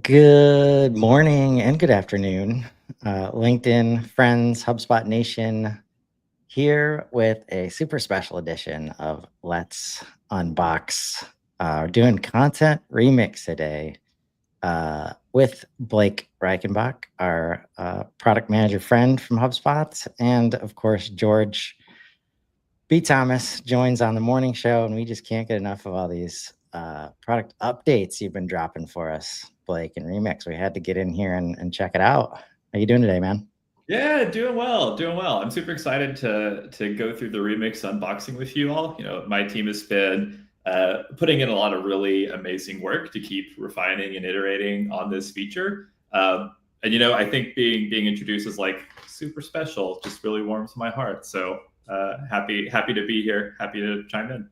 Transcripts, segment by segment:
Good morning and good afternoon, LinkedIn friends, HubSpot Nation, here with a super special edition of Let's Unbox. We're doing content remix today with Blake Reichenbach, our product manager friend from HubSpot, and of course, George B. Thomas joins on the morning show, and we just can't get enough of all these product updates you've been dropping for us, Blake and Remix. We had to get in here and check it out. How you doing today, man? Yeah, doing well, doing well. I'm super excited to go through the remix unboxing with you all. My team has been putting in a lot of really amazing work to keep refining and iterating on this feature. And I think being introduced is like super special. Just really warms my heart. So happy to be here. Happy to chime in.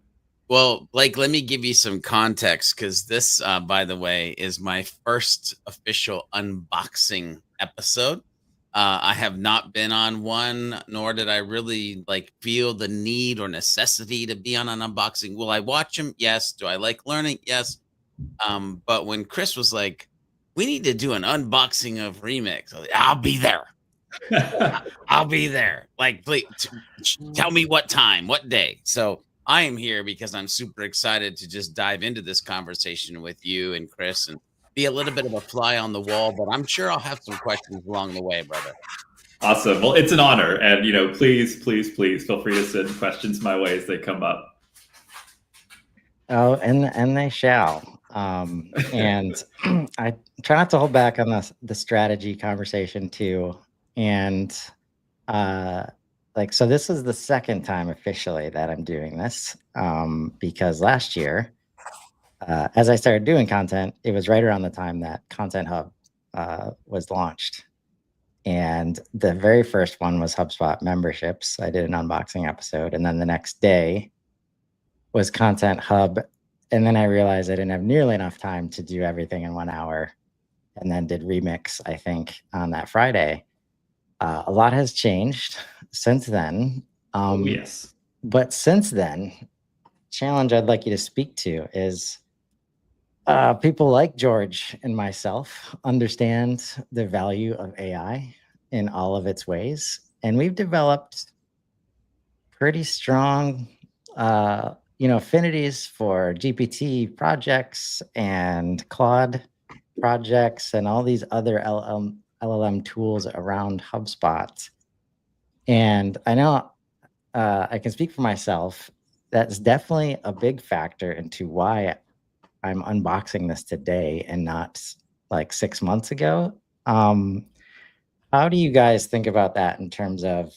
Well, Blake, let me give you some context because this, by the way, is my first official unboxing episode. I have not been on one, nor did I really feel the need or necessity to be on an unboxing. Will I watch them? Yes. Do I like learning? Yes. But when Chris was like, "We need to do an unboxing of Remix," I was like, I'll be there. I'll be there. Please tell me what time, what day. So I am here because I'm super excited to just dive into this conversation with you and Chris and be a little bit of a fly on the wall, but I'm sure I'll have some questions along the way, brother. Awesome. Well, it's an honor. And, please feel free to send questions my way as they come up. Oh, and they shall. And I try not to hold back on the strategy conversation too. And so this is the second time officially that I'm doing this, because last year, as I started doing content, it was right around the time that Content Hub was launched. And the very first one was HubSpot memberships. I did an unboxing episode. And then the next day was Content Hub. And then I realized I didn't have nearly enough time to do everything in 1 hour. And then did Remix, I think, on that Friday. A lot has changed since then. Yes. But since then, challenge I'd like you to speak to is people like George and myself understand the value of AI in all of its ways. And we've developed pretty strong, affinities for GPT projects and Claude projects and all these other LLM tools around HubSpot. And I know I can speak for myself. That's definitely a big factor into why I'm unboxing this today and not like 6 months ago. How do you guys think about that in terms of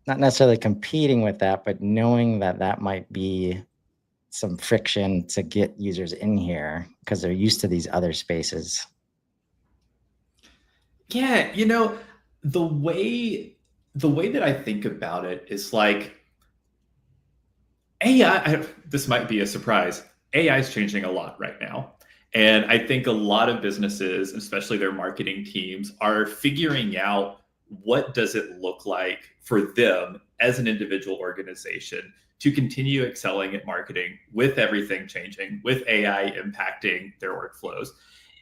not necessarily competing with that, but knowing that that might be some friction to get users in here because they're used to these other spaces? Yeah, the way that I think about it is like AI. This might be a surprise. AI is changing a lot right now. And I think a lot of businesses, especially their marketing teams, are figuring out what does it look like for them as an individual organization to continue excelling at marketing with everything changing, with AI impacting their workflows.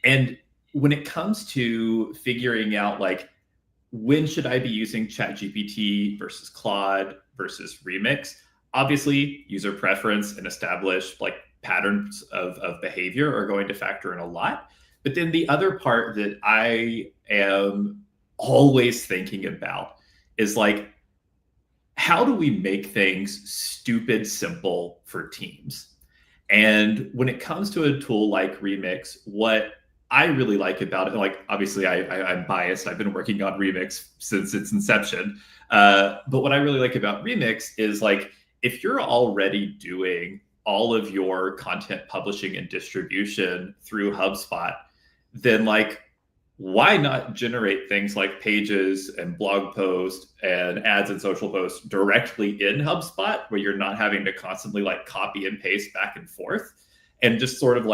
And when it comes to figuring out when should I be using ChatGPT versus Claude versus Remix, obviously user preference and established patterns of behavior are going to factor in a lot. But then the other part that I am always thinking about is how do we make things stupid simple for teams? And when it comes to a tool like Remix, what I really like about it, obviously I'm biased. I've been working on Remix since its inception. But what I really like about Remix is if you're already doing all of your content publishing and distribution through HubSpot, then why not generate things like pages and blog posts and ads and social posts directly in HubSpot where you're not having to constantly copy and paste back and forth, and just sort of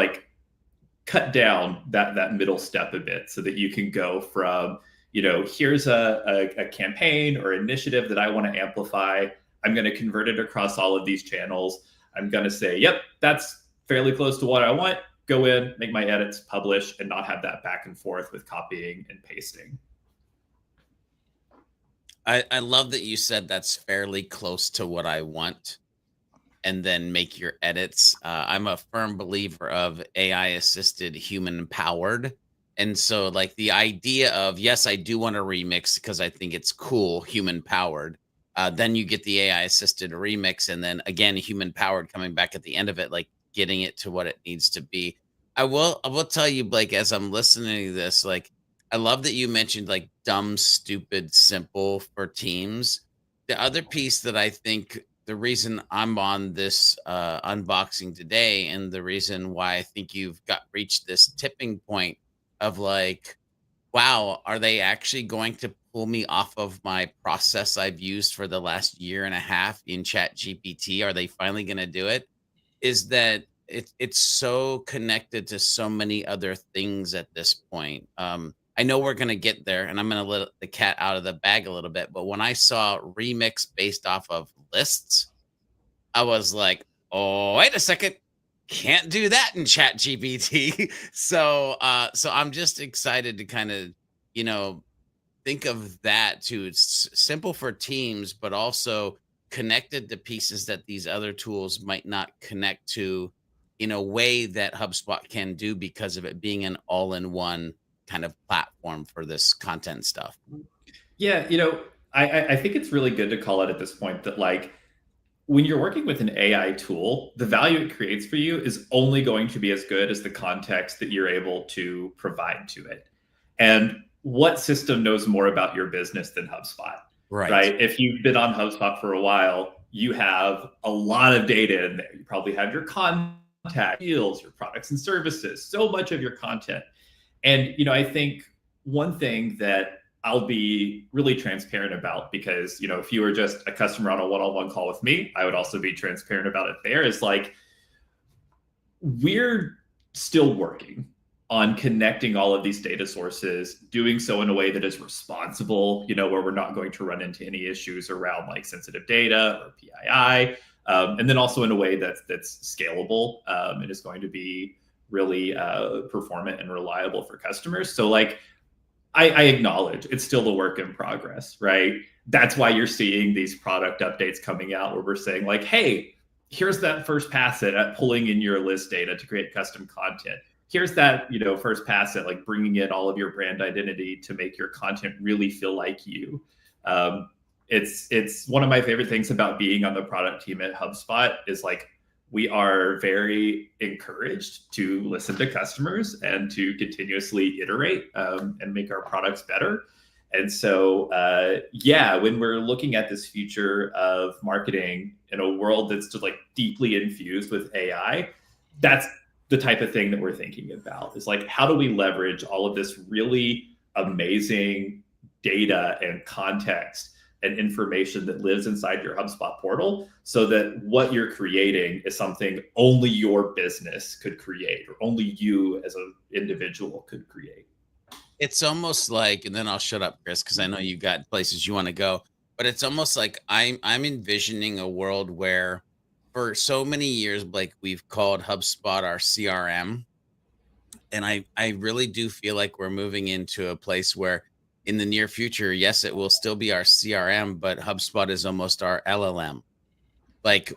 cut down that middle step a bit so that you can go from, here's a campaign or initiative that I want to amplify. I'm going to convert it across all of these channels. I'm going to say, yep, that's fairly close to what I want. go in, make my edits, publish, and not have that back and forth with copying and pasting. I love that you said that's fairly close to what I want, and then make your edits. I'm a firm believer of AI assisted, human powered. And so, like, the idea of, yes, I do want to remix because I think it's cool, human powered. Then you get the AI assisted remix, and then again, human powered coming back at the end of it, like getting it to what it needs to be. I will tell you, Blake, as I'm listening to this, like, I love that you mentioned like dumb, stupid, simple for teams. The other piece that I think the reason I'm on this unboxing today, and the reason why I think you've got reached this tipping point of like, wow, are they actually going to pull me off of my process I've used for the last year and a half in Chat GPT? Are they finally going to do it? Is that it's so connected to so many other things at this point. I know we're gonna get there, and I'm gonna let the cat out of the bag a little bit. But when I saw remix based off of lists, I was like, "Oh, wait a second, can't do that in Chat GPT." So I'm just excited to kind of, you know, think of that too. It's simple for teams, but also connected to pieces that these other tools might not connect to in a way that HubSpot can do because of it being an all-in-one kind of platform for this content stuff. Yeah, I think it's really good to call it at this point that like when you're working with an AI tool, the value it creates for you is only going to be as good as the context that you're able to provide to it. And what system knows more about your business than HubSpot? Right? If you've been on HubSpot for a while, you have a lot of data in there. You probably have your contact fields, your products and services, so much of your content. And I think one thing that I'll be really transparent about, because if you were just a customer on a one-on-one call with me, I would also be transparent about it there, is like we're still working on connecting all of these data sources, doing so in a way that is responsible, where we're not going to run into any issues around like sensitive data or PII, and then also in a way that's scalable and is going to be really performant and reliable for customers. So like, I acknowledge it's still a work in progress, right? That's why you're seeing these product updates coming out where we're saying like, hey, here's that first pass at pulling in your list data to create custom content. Here's that, first pass at like bringing in all of your brand identity to make your content really feel like you. It's one of my favorite things about being on the product team at HubSpot is like, we are very encouraged to listen to customers and to continuously iterate and make our products better. And so, when we're looking at this future of marketing in a world that's just like deeply infused with AI, that's the type of thing that we're thinking about, is like, how do we leverage all of this really amazing data and context and information that lives inside your HubSpot portal so that what you're creating is something only your business could create or only you as an individual could create. It's almost like, and then I'll shut up, Chris, because I know you got places you want to go, but it's almost like I'm envisioning a world where for so many years, like, we've called HubSpot our CRM. And I really do feel like we're moving into a place where in the near future, yes, it will still be our CRM, but HubSpot is almost our LLM. Like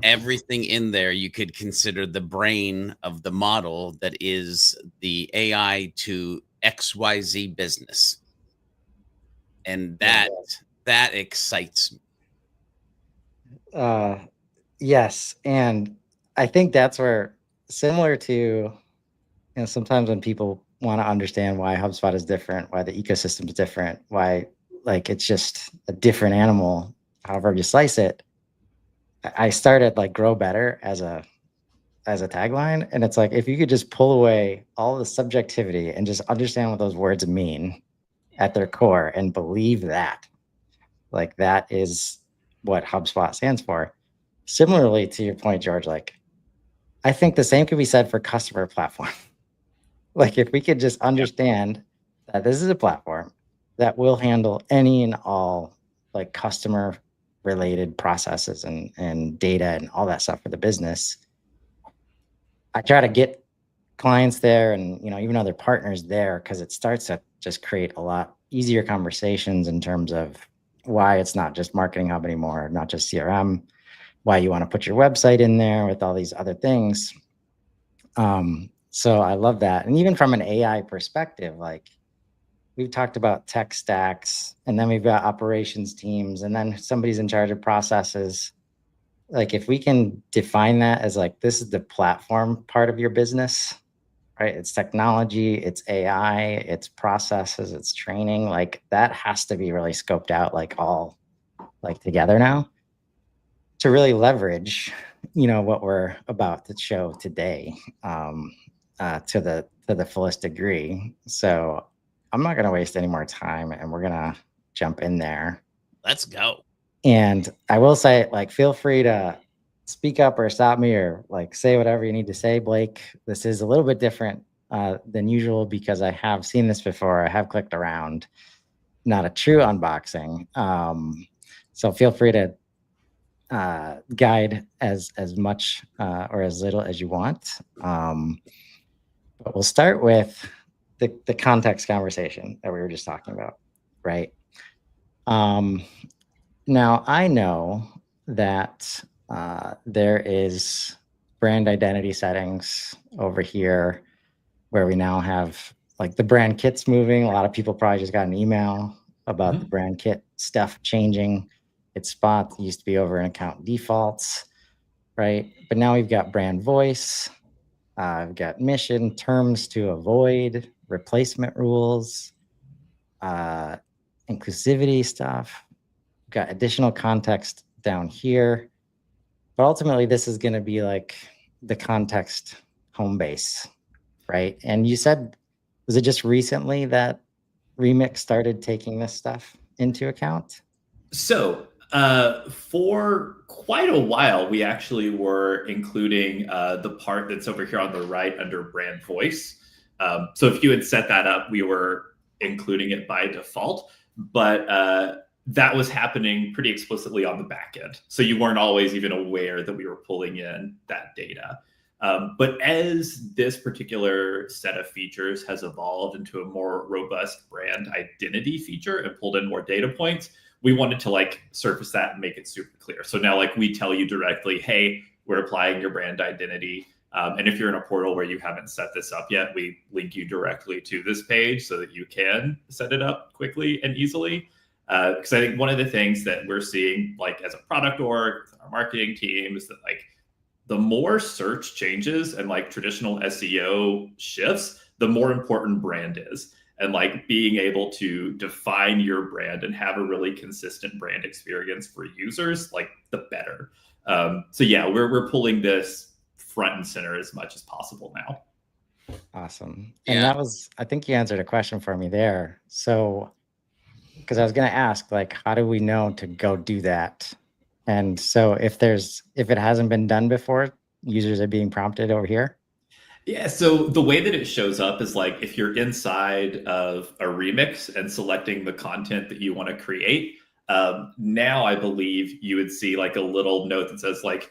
everything in there, you could consider the brain of the model that is the AI to XYZ business. And that excites me. Yes. And I think that's where, similar to, sometimes when people want to understand why HubSpot is different, why the ecosystem is different, why like it's just a different animal, however you slice it. I started like grow better as a tagline. And it's like, if you could just pull away all the subjectivity and just understand what those words mean at their core and believe that, like, that is what HubSpot stands for. Similarly to your point, George, like, I think the same could be said for customer platform. Like, if we could just understand that this is a platform that will handle any and all like customer related processes and data and all that stuff for the business. I try to get clients there and, even other partners there, because it starts to just create a lot easier conversations in terms of why it's not just Marketing Hub anymore, not just CRM, why you want to put your website in there with all these other things. So I love that. And even from an AI perspective, like we've talked about tech stacks, and then we've got operations teams, and then somebody's in charge of processes. Like if we can define that as like, this is the platform part of your business, right? It's technology, it's AI, it's processes, it's training. Like that has to be really scoped out, like all like together now to really leverage, what we're about to show today to the fullest degree. So I'm not going to waste any more time, and we're going to jump in there. Let's go. And I will say, like, feel free to speak up or stop me or like say whatever you need to say, Blake. This is a little bit different than usual because I have seen this before. I have clicked around, not a true unboxing. So feel free to guide as much or as little as you want. But we'll start with the context conversation that we were just talking about, right? Now I know that there is brand identity settings over here where we now have like the brand kits moving. A lot of people probably just got an email about the brand kit stuff changing its spot. It used to be over in account defaults, right? But now we've got brand voice. We've got mission, terms to avoid, replacement rules, inclusivity stuff. We've got additional context down here. But ultimately, this is going to be like the context home base, right? And you said, was it just recently that Remix started taking this stuff into account? So for quite a while, we actually were including the part that's over here on the right under brand voice. So if you had set that up, we were including it by default, but that was happening pretty explicitly on the back end. So you weren't always even aware that we were pulling in that data. But as this particular set of features has evolved into a more robust brand identity feature and pulled in more data points, we wanted to like surface that and make it super clear. So now like we tell you directly, hey, we're applying your brand identity. And if you're in a portal where you haven't set this up yet, we link you directly to this page so that you can set it up quickly and easily. Because I think one of the things that we're seeing like as a product org, our marketing team is that like the more search changes and like traditional SEO shifts, the more important brand is. And like being able to define your brand and have a really consistent brand experience for users, like the better. So yeah, we're pulling this front and center as much as possible now. Awesome. And that was, I think you answered a question for me there. So, because I was going to ask, like, how do we know to go do that? And so if it hasn't been done before, users are being prompted over here. Yeah, so the way that it shows up is like if you're inside of a remix and selecting the content that you want to create, now I believe you would see like a little note that says like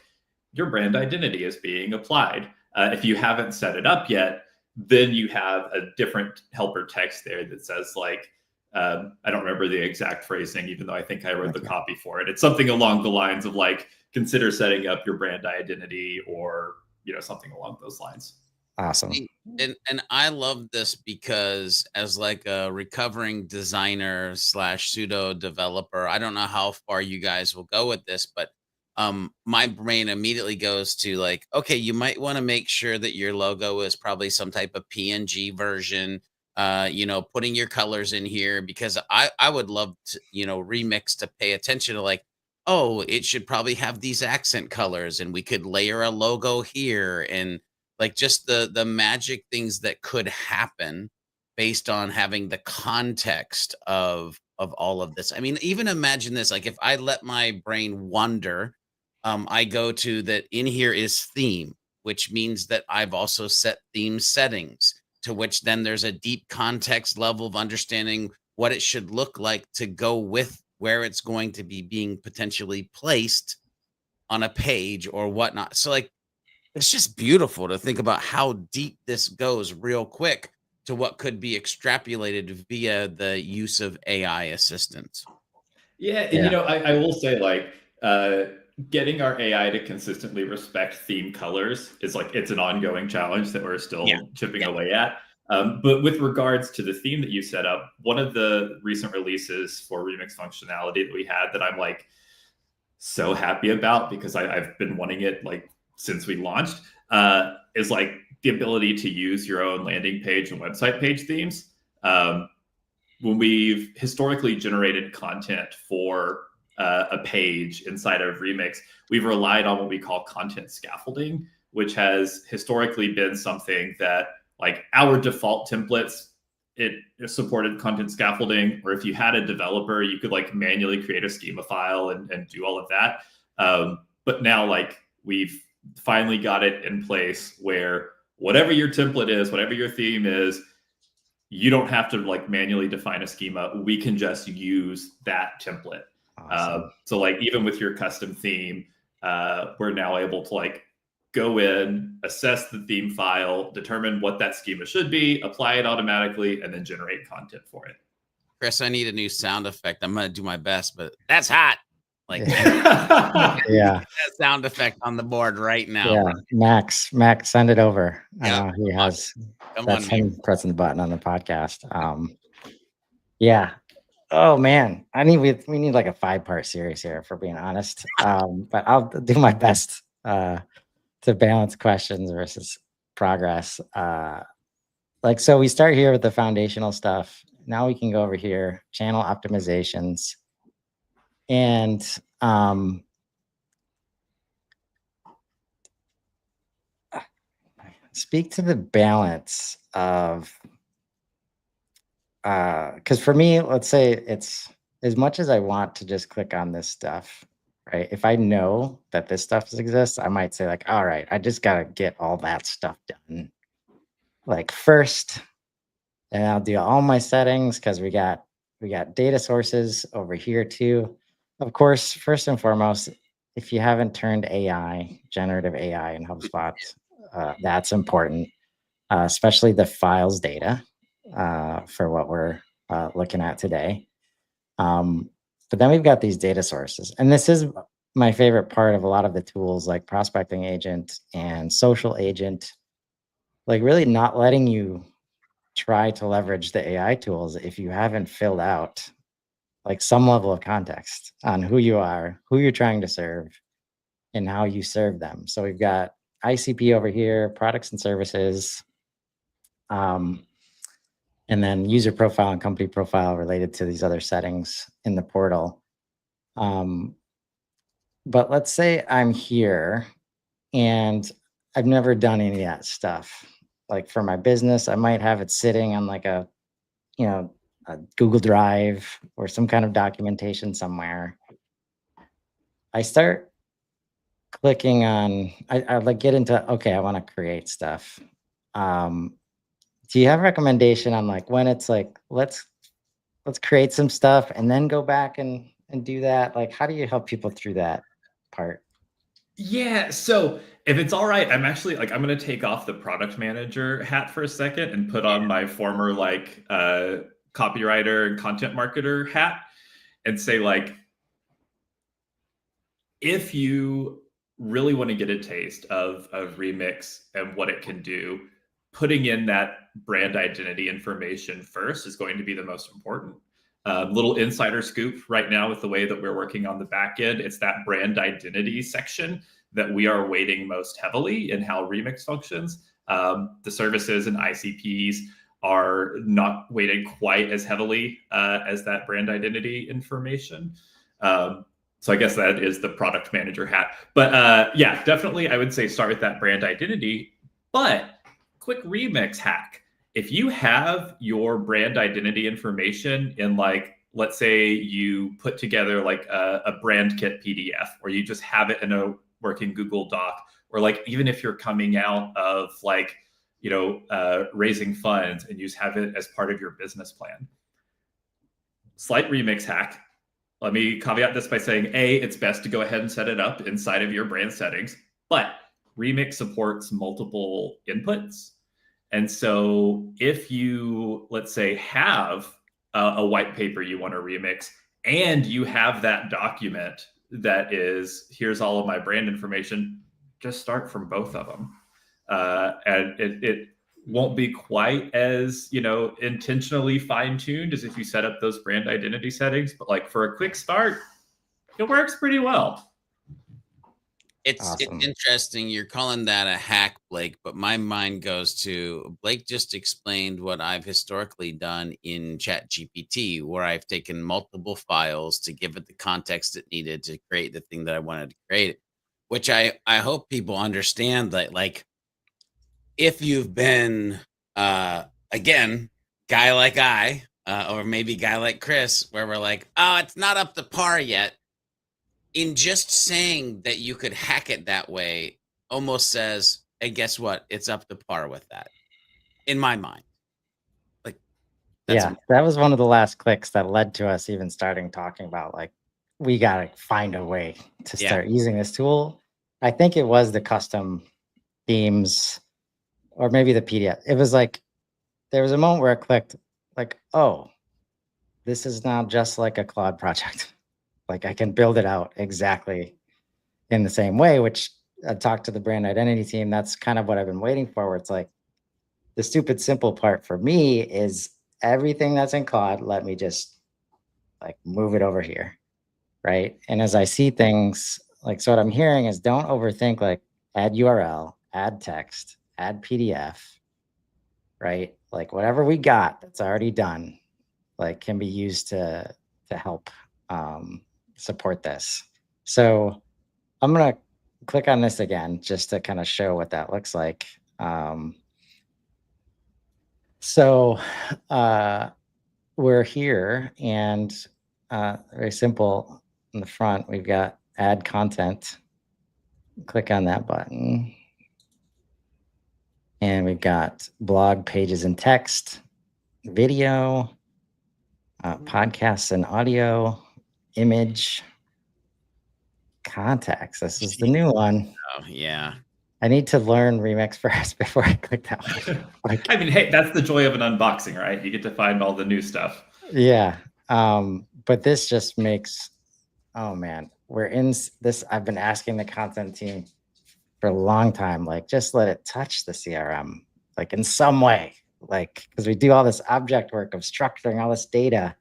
your brand identity is being applied. If you haven't set it up yet, then you have a different helper text there that says like, I don't remember the exact phrasing, even though I think I wrote the copy for it. It's something along the lines of like, consider setting up your brand identity or, something along those lines. Awesome. And I love this because as like a recovering designer / pseudo developer, I don't know how far you guys will go with this, but my brain immediately goes to like, okay, you might want to make sure that your logo is probably some type of PNG version, putting your colors in here, because I would love to, Remix to pay attention to like, oh, it should probably have these accent colors and we could layer a logo here, and like just the magic things that could happen based on having the context of all of this. I mean, even imagine this, like if I let my brain wander, I go to that in here is theme, which means that I've also set theme settings, to which then there's a deep context level of understanding what it should look like to go with where it's going to be being potentially placed on a page or whatnot. So like it's just beautiful to think about how deep this goes real quick to what could be extrapolated via the use of AI assistance. Yeah, and Yeah. I will say like getting our AI to consistently respect theme colors is like it's an ongoing challenge that we're Yeah. still chipping Yeah. away at. But with regards to the theme that you set up, one of the recent releases for remix functionality that we had that I'm like so happy about because I've been wanting it like since we launched is like the ability to use your own landing page and website page themes. When we've historically generated content for a page inside of Remix, we've relied on what we call content scaffolding, which has historically been something that like our default templates, it supported content scaffolding, or if you had a developer, you could like manually create a schema file and do all of that. But now like we've finally got it in place where whatever your template is, whatever your theme is, you don't have to like manually define a schema. We can just use that template. Awesome. So like even with your custom theme, we're now able to like go in, assess the theme file, determine what that schema should be, apply it automatically, and then generate content for it. Chris, I need a new sound effect. I'm gonna do my best, but that's hot. Like Yeah. that sound effect on the board right now. Yeah. Max, send it over. Yeah. I know he has. Come That's on, him pressing the button on the podcast. Yeah. Oh man, we need like a 5-part series here, for being honest. But I'll do my best to balance questions versus progress. Like, so we start here with the foundational stuff. Now we can go over here, channel optimizations, and speak to the balance of because for me, let's say it's as much as I want to just click on this stuff, right? If I know that this stuff exists, I might say like, all right, I just gotta get all that stuff done like first, and I'll do all my settings because we got data sources over here too. Of course, first and foremost, if you haven't turned AI, generative AI in HubSpot, that's important, especially the files data for what we're looking at today. But then we've got these data sources, and this is my favorite part of a lot of the tools like Prospecting Agent and Social Agent, like really not letting you try to leverage the AI tools if you haven't filled out like some level of context on who you are, who you're trying to serve, and how you serve them. So we've got ICP over here, products and services, and then user profile and company profile related to these other settings in the portal. But let's say I'm here and I've never done any of that stuff. Like for my business, I might have it sitting on like a, you know, a Google Drive or some kind of documentation somewhere. I start clicking on, I like get into, okay, I want to create stuff. Do you have a recommendation on like when it's like, let's create some stuff and then go back and do that? Like, how do you help people through that part? Yeah, so if it's all right, I'm actually like I'm gonna take off the product manager hat for a second and put on my former like copywriter and content marketer hat and say like if you really want to get a taste of Remix and what it can do, putting in that brand identity information first is going to be the most important. Little insider scoop right now with the way that we're working on the back end, it's that brand identity section that we are weighting most heavily in how Remix functions. The services and ICPs are not weighted quite as heavily as that brand identity information. So I guess that is the product manager hat. But yeah, definitely I would say start with that brand identity. But quick Remix hack. If you have your brand identity information in like, let's say you put together like a brand kit PDF, or you just have it in a working Google Doc, or like even if you're coming out of like, you know, raising funds and you just have it as part of your business plan. Slight Remix hack. Let me caveat this by saying, A, it's best to go ahead and set it up inside of your brand settings. But Remix supports multiple inputs. And so if you, let's say, have a white paper you want to remix, and you have that document that is, here's all of my brand information, just start from both of them. And it won't be quite as, intentionally fine-tuned as if you set up those brand identity settings, but like for a quick start, it works pretty well. It's interesting. You're calling that a hack, Blake, but my mind goes to Blake just explained what I've historically done in ChatGPT, where I've taken multiple files to give it the context it needed to create the thing that I wanted to create, which I hope people understand that, like, if you've been, again, guy like I, or maybe guy like Chris, where we're like, oh, it's not up to par yet. In just saying that you could hack it that way almost says, hey, guess what? It's up to par with that, in my mind. Like, that was one of the last clicks that led to us even starting talking about, like, we got to find a way to start using this tool. I think it was the custom themes or maybe the PDF. It was like, there was a moment where I clicked like, oh, this is now just like a Claude project. Like, I can build it out exactly in the same way, which I talked to the brand identity team. That's kind of what I've been waiting for, where it's like, the stupid simple part for me is everything that's in Claude, let me just like move it over here, right? And as I see things, like, so what I'm hearing is, don't overthink, like, add URL, add text, add PDF, right? Like, whatever we got that's already done, like, can be used to help support this. So I'm gonna click on this again just to kind of show what that looks like. So we're here, and very simple. In the front, we've got add content. Click on that button. And we've got blog pages and text, video, podcasts and audio, image, contacts. This is the new one. Oh, yeah. I need to learn Remix first before I click that one. Like, I mean, hey, that's the joy of an unboxing, right? You get to find all the new stuff. Yeah. But this just makes, oh man, we're in this. I've been asking the content team for a long time, like, just let it touch the CRM, like, in some way, like, because we do all this object work of structuring all this data,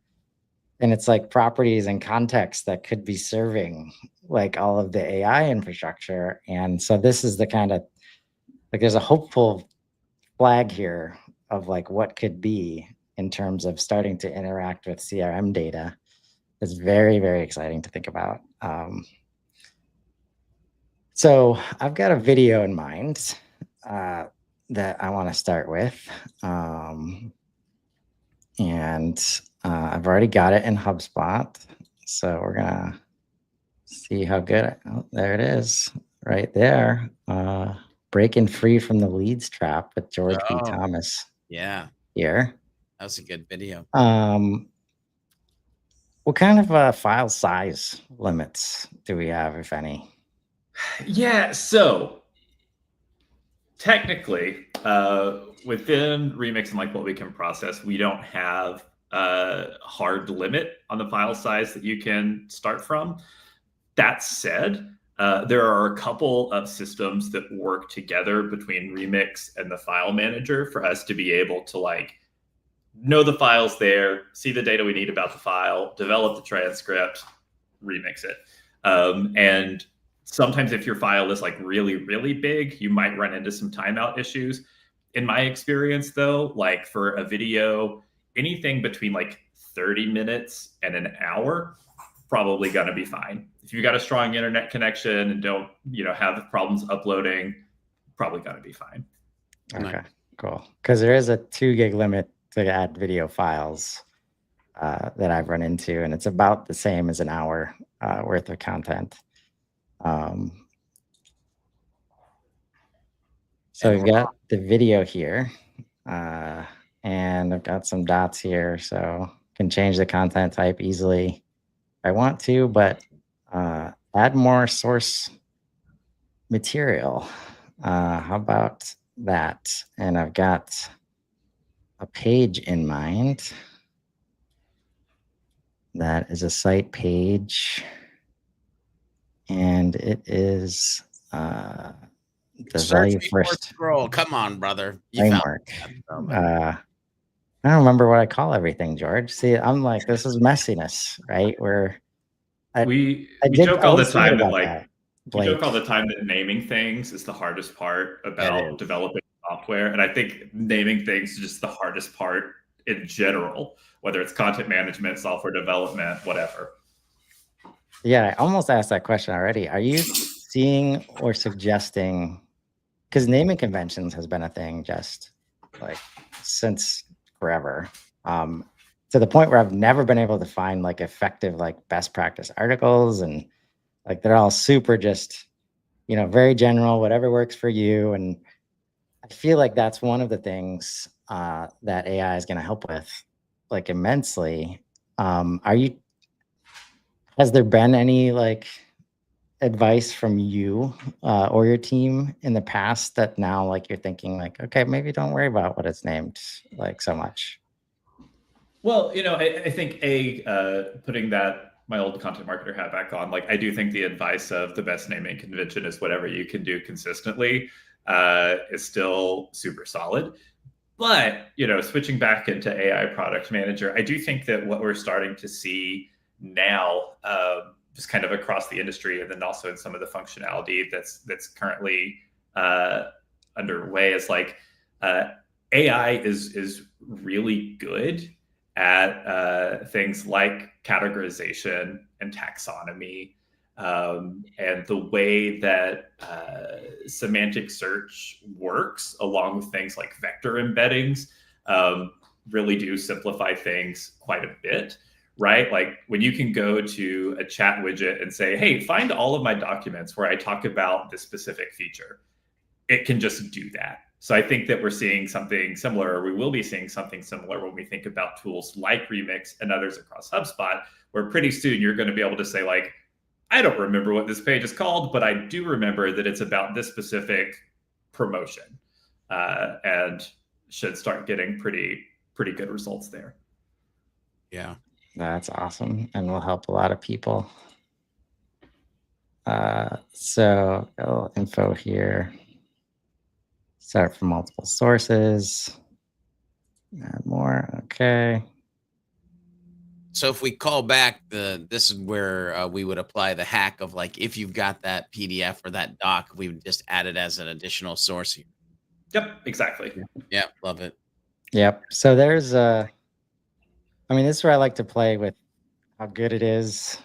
and it's like properties and context that could be serving like all of the AI infrastructure. And so this is the kind of, like, there's a hopeful flag here of like what could be in terms of starting to interact with CRM data. It's very, very exciting to think about. So I've got a video in mind that I want to start with. And I've already got it in HubSpot. So we're going to see how good. Oh, there it is right there. Breaking free from the leads trap with George B. Thomas. Yeah. Here. That was a good video. What kind of file size limits do we have, if any? Yeah, so technically, within Remix and like what we can process, we don't have a hard limit on the file size that you can start from. That said, there are a couple of systems that work together between Remix and the file manager for us to be able to like know the file's there, see the data we need about the file, develop the transcript, remix it. And sometimes if your file is like really, really big, you might run into some timeout issues. In my experience though, like for a video, anything between like 30 minutes and an hour, probably gonna be fine. If you got a strong internet connection and don't, have problems uploading, probably gonna be fine. Okay, cool. Because there is a 2 gig limit to add video files that I've run into, and it's about the same as an hour worth of content. So we've got the video here, and I've got some dots here, so can change the content type easily if I want to, but add more source material. How about that? And I've got a page in mind that is a site page, and it is the Search value before first scroll. Come on, brother. You found framework. that. I don't remember what I call everything, George. See, I'm like, this is messiness, right? We I joke all the was thinking time that about like that, we joke Blake. all the time that naming things is the hardest part It about is. developing software, and I think naming things is just the hardest part in general, whether it's content management, software development, whatever. Yeah, I almost asked that question already. Are you seeing or suggesting, because naming conventions has been a thing just like since forever, to the point where I've never been able to find like effective, like best practice articles, and like they're all super just, very general, whatever works for you. And I feel like that's one of the things that AI is going to help with like immensely. Has there been any like advice from you or your team in the past that now like you're thinking like, okay, maybe don't worry about what it's named like so much? Well, I think putting that my old content marketer hat back on, like I do think the advice of the best naming convention is whatever you can do consistently is still super solid. But switching back into AI product manager, I do think that what we're starting to see now, just kind of across the industry, and then also in some of the functionality that's currently underway, is like AI is really good at things like categorization and taxonomy, and the way that semantic search works, along with things like vector embeddings, really do simplify things quite a bit, right? Like when you can go to a chat widget and say, hey, find all of my documents where I talk about this specific feature, it can just do that. So I think that we're seeing something similar, or we will be seeing something similar when we think about tools like Remix and others across HubSpot, where pretty soon you're going to be able to say like, I don't remember what this page is called, but I do remember that it's about this specific promotion, and should start getting pretty good results there. Yeah. That's awesome and will help a lot of people. So info here. Start from multiple sources. Add more. Okay. So if we call back this is where we would apply the hack of like, if you've got that PDF or that doc, we would just add it as an additional source here. Yep, exactly. Yeah, love it. Yep. So there's this is where I like to play with how good it is.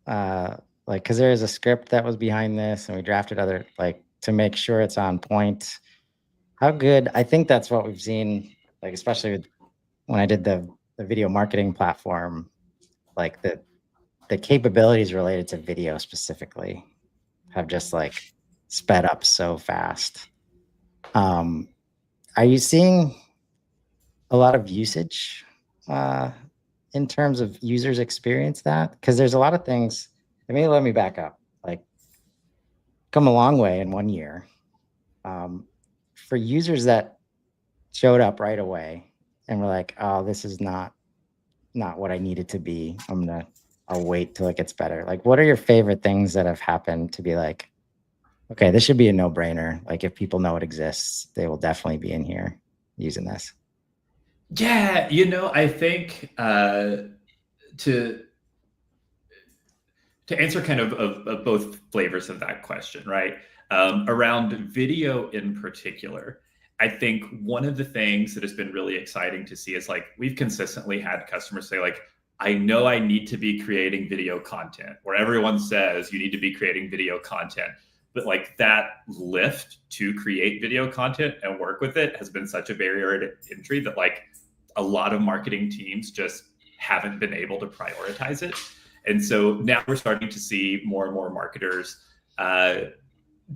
Like, because there is a script that was behind this, and we drafted other like to make sure it's on point. How good? I think that's what we've seen, like especially when I did the video marketing platform, like the capabilities related to video specifically have just like sped up so fast. Are you seeing a lot of usage in terms of users experience that? Because there's a lot of things. Let me back up. Like, come a long way in 1 year. For users that showed up right away and were like, "Oh, this is not what I need it to be. I'll wait till it gets better." Like, what are your favorite things that have happened to be like, okay, this should be a no-brainer. Like, if people know it exists, they will definitely be in here using this. Yeah, I think to answer kind of both flavors of that question, right? Around video in particular, I think one of the things that has been really exciting to see is like we've consistently had customers say like, I know I need to be creating video content, where everyone says you need to be creating video content. But like that lift to create video content and work with it has been such a barrier to entry that like a lot of marketing teams just haven't been able to prioritize it. And so now we're starting to see more and more marketers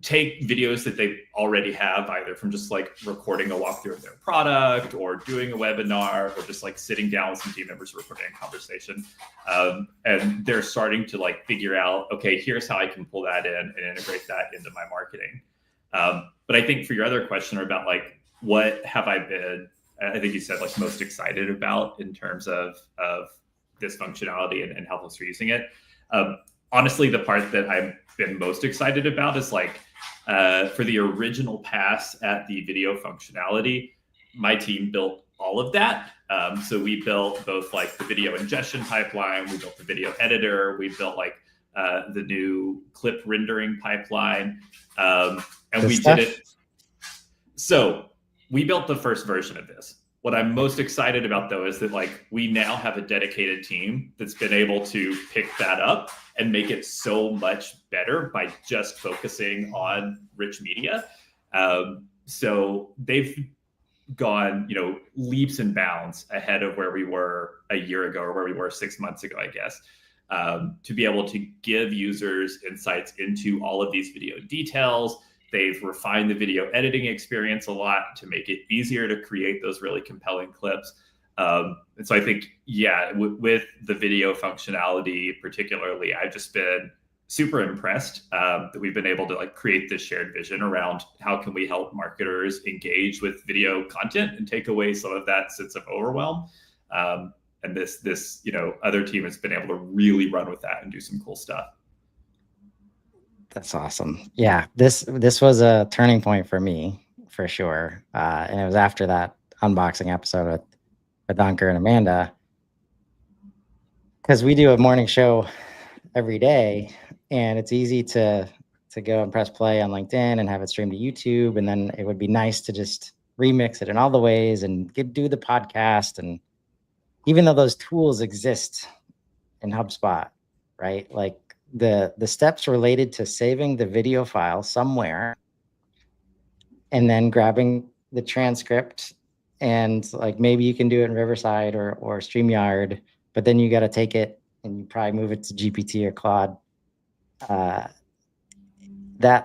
take videos that they already have, either from just like recording a walkthrough of their product or doing a webinar or just like sitting down with some team members recording a conversation. And they're starting to like figure out, okay, here's how I can pull that in and integrate that into my marketing. But I think for your other question about like, what have I been, I think you said like most excited about in terms of this functionality and how folks are using it. Honestly, the part that I've been most excited about is like for the original pass at the video functionality, my team built all of that. So we built both like the video ingestion pipeline, we built the video editor, we built like the new clip rendering pipeline, and we did it. So we built the first version of this. What I'm most excited about though is that like we now have a dedicated team that's been able to pick that up and make it so much better by just focusing on rich media. So they've gone, leaps and bounds ahead of where we were a year ago or where we were 6 months ago, I guess, to be able to give users insights into all of these video details. They've refined the video editing experience a lot to make it easier to create those really compelling clips. And so I think, with the video functionality particularly, I've just been super impressed that we've been able to like create this shared vision around how can we help marketers engage with video content and take away some of that sense of overwhelm. And this other team has been able to really run with that and do some cool stuff. That's awesome. Yeah, this was a turning point for me for sure. And it was after that unboxing episode with Dunker and Amanda, because we do a morning show every day, and it's easy to go and press play on LinkedIn and have it streamed to YouTube, and then it would be nice to just remix it in all the ways and do the podcast. And even though those tools exist in HubSpot, right? Like the steps related to saving the video file somewhere and then grabbing the transcript, and like maybe you can do it in Riverside or StreamYard, but then you got to take it and you probably move it to GPT or Claude. That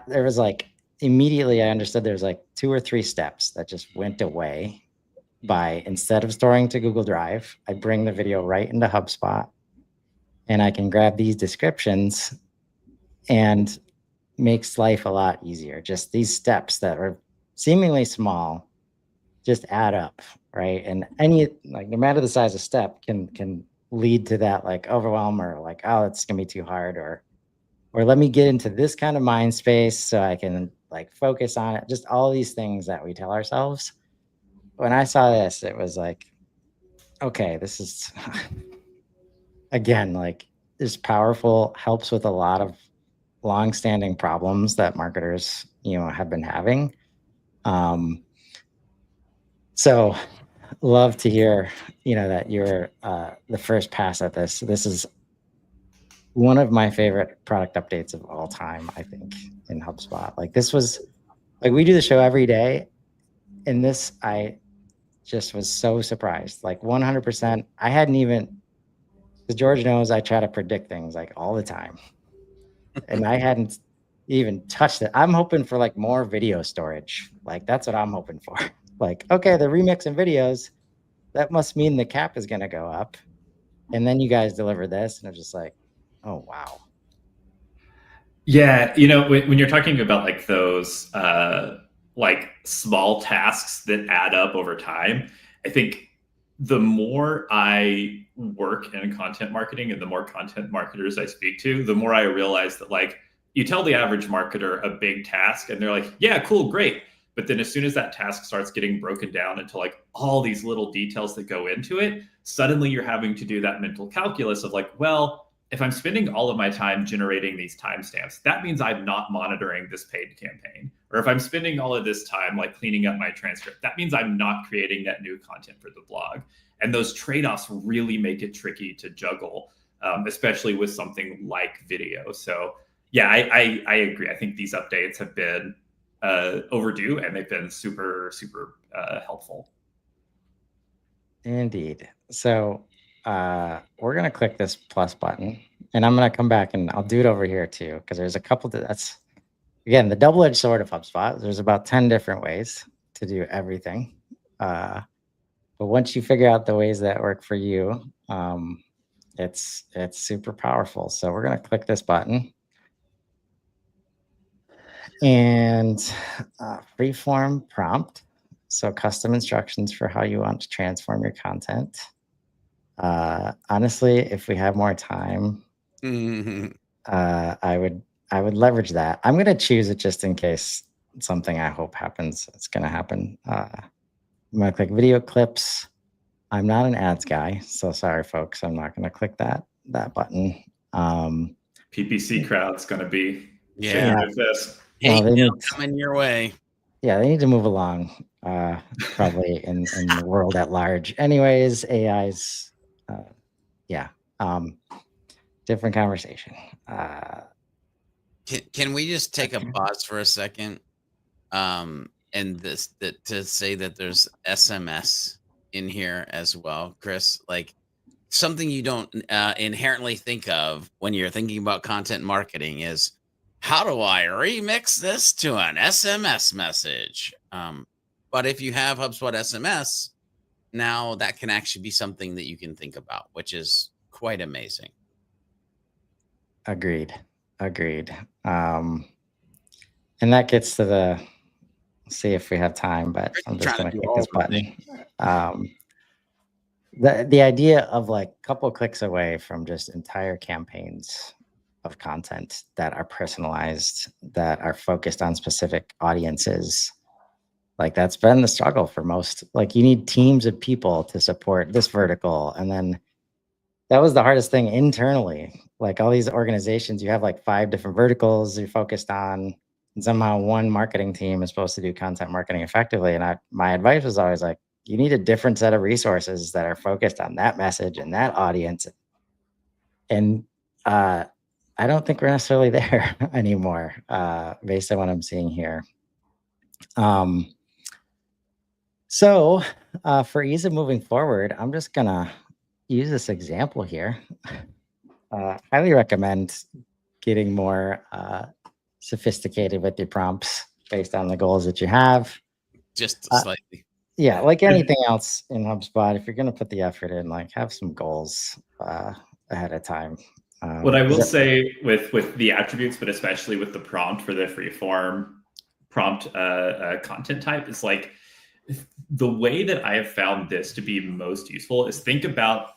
there was like, immediately I understood there's like 2 or 3 steps that just went away by, instead of storing to Google Drive, I bring the video right into HubSpot, and I can grab these descriptions, and makes life a lot easier. Just these steps that are seemingly small just add up, right? And no matter the size of step can lead to that like overwhelm, or like, oh, it's gonna be too hard, or let me get into this kind of mind space so I can like focus on it. Just all these things that we tell ourselves. When I saw this, it was like, okay, this is again, like, is powerful, helps with a lot of long-standing problems that marketers, have been having. So love to hear, that you're the first pass at this. This is one of my favorite product updates of all time, I think, in HubSpot. Like this was, like we do the show every day, and this, I just was so surprised. Like 100%, I hadn't even, because George knows I try to predict things like all the time, and I hadn't even touched it. I'm hoping for like more video storage. Like that's what I'm hoping for. Like, okay, the remix and videos, that must mean the cap is going to go up. And then you guys deliver this, and it's just like, oh, wow. Yeah, when you're talking about like those like small tasks that add up over time, I think the more I work in content marketing and the more content marketers I speak to, the more I realize that like you tell the average marketer a big task and they're like, yeah, cool, great. But then as soon as that task starts getting broken down into like all these little details that go into it, suddenly you're having to do that mental calculus of like, well, if I'm spending all of my time generating these timestamps, that means I'm not monitoring this paid campaign. Or if I'm spending all of this time like cleaning up my transcript, that means I'm not creating that new content for the blog. And those trade-offs really make it tricky to juggle, especially with something like video. So yeah, I agree. I think these updates have been overdue, and they've been super, super helpful. Indeed. So we're going to click this plus button, and I'm going to come back and I'll do it over here too, because there's a couple that's, again, the double-edged sword of HubSpot. There's about 10 different ways to do everything. But once you figure out the ways that work for you, it's super powerful. So we're going to click this button. and free-form prompt. So custom instructions for how you want to transform your content. Honestly, if we have more time, I would leverage that. I'm gonna choose it just in case something I hope happens. It's gonna happen. I'm gonna click video clips. I'm not an ads guy, so sorry, folks. I'm not gonna click that button. PPC crowd's going to be Yeah. shaking their fist. Well, Hate mail coming your way. Yeah, they need to move along. Probably in the world at large. Anyways, AI's, different conversation. Can we just take a pause for a second? And to say that there's SMS in here as well, Chris, like something you don't inherently think of when you're thinking about content marketing is, how do I remix this to an SMS message? But if you have HubSpot SMS, now that can actually be something that you can think about, which is quite amazing. Agreed. And that gets to the, see if we have time, but I'm just going to click this button. The idea of like a couple clicks away from just entire campaigns of content that are personalized, that are focused on specific audiences, like that's been the struggle for most. Like you need teams of people to support this vertical, and then that was the hardest thing internally. Like all these organizations, you have like 5 different verticals you're focused on, and somehow one marketing team is supposed to do content marketing effectively. And my advice was always like, you need a different set of resources that are focused on that message and that audience. And I don't think we're necessarily there anymore, based on what I'm seeing here. So for ease of moving forward, I'm just gonna use this example here. Highly recommend getting more sophisticated with your prompts based on the goals that you have. Just slightly. Yeah, like anything else in HubSpot, if you're going to put the effort in, like have some goals ahead of time. What I will say with the attributes, but especially with the prompt for the freeform prompt content type, is like the way that I have found this to be most useful is think about